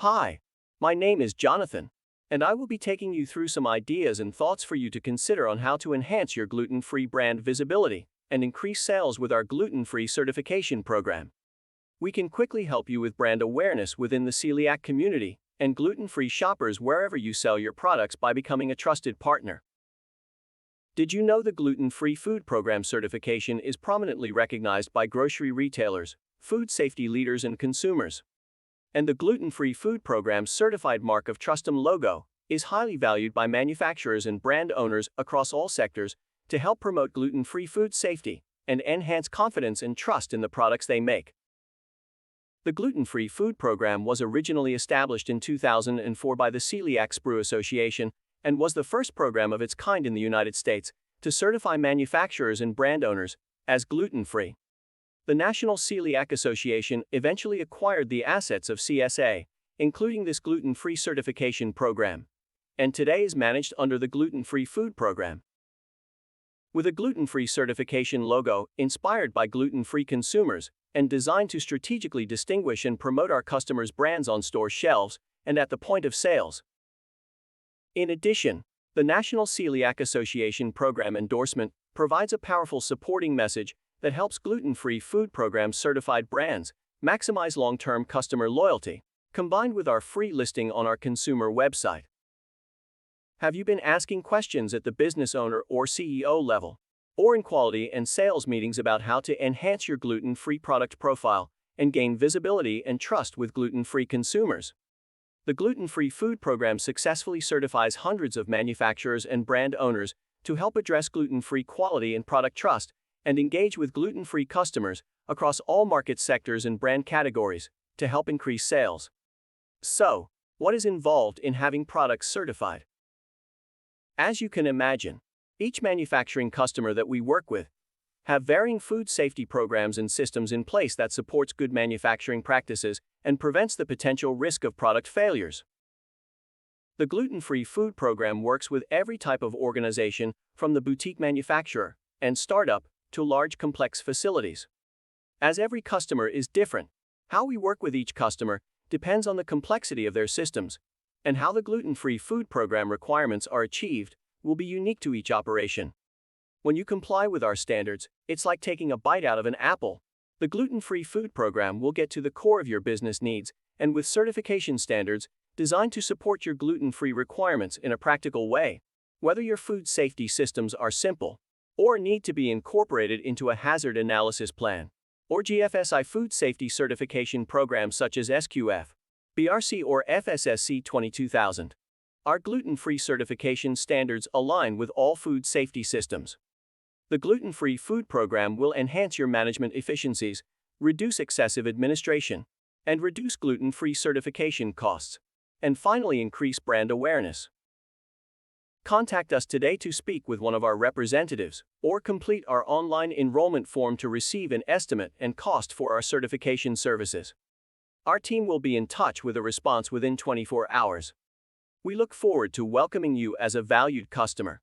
Hi, my name is Jonathan, and I will be taking you through some ideas and thoughts for you to consider on how to enhance your gluten-free brand visibility and increase sales with our gluten-free certification program. We can quickly help you with brand awareness within the celiac community and gluten-free shoppers wherever you sell your products by becoming a trusted partner. Did you know the Gluten-Free Food Program certification is prominently recognized by grocery retailers, food safety leaders, and consumers? And the Gluten-Free Food Program's certified Mark of Trustum logo is highly valued by manufacturers and brand owners across all sectors to help promote gluten-free food safety and enhance confidence and trust in the products they make. The Gluten-Free Food Program was originally established in 2004 by the Celiac Sprue Association and was the first program of its kind in the United States to certify manufacturers and brand owners as gluten-free. The National Celiac Association eventually acquired the assets of CSA, including this gluten-free certification program, and today is managed under the Gluten-Free Food Program. With a gluten-free certification logo inspired by gluten-free consumers and designed to strategically distinguish and promote our customers' brands on store shelves and at the point of sales. In addition, the National Celiac Association program endorsement provides a powerful supporting message that helps gluten-free food program certified brands maximize long-term customer loyalty, combined with our free listing on our consumer website. Have you been asking questions at the business owner or CEO level, or in quality and sales meetings about how to enhance your gluten-free product profile and gain visibility and trust with gluten-free consumers? The Gluten-Free Food Program successfully certifies hundreds of manufacturers and brand owners to help address gluten-free quality and product trust and engage with gluten-free customers across all market sectors and brand categories to help increase sales. So, what is involved in having products certified? As you can imagine, each manufacturing customer that we work with have varying food safety programs and systems in place that supports good manufacturing practices and prevents the potential risk of product failures. The Gluten-Free Food Program works with every type of organization, from the boutique manufacturer and startup to large complex facilities. As every customer is different, how we work with each customer depends on the complexity of their systems, and how the Gluten-Free Food Program requirements are achieved will be unique to each operation. When you comply with our standards, it's like taking a bite out of an apple. The Gluten-Free Food Program will get to the core of your business needs, and with certification standards designed to support your gluten-free requirements in a practical way. Whether your food safety systems are simple or need to be incorporated into a hazard analysis plan, or GFSI food safety certification programs such as SQF, BRC, or FSSC 22000, our gluten-free certification standards align with all food safety systems. The Gluten-Free Food Program will enhance your management efficiencies, reduce excessive administration, and reduce gluten-free certification costs, and finally increase brand awareness. Contact us today to speak with one of our representatives, or complete our online enrollment form to receive an estimate and cost for our certification services. Our team will be in touch with a response within 24 hours. We look forward to welcoming you as a valued customer.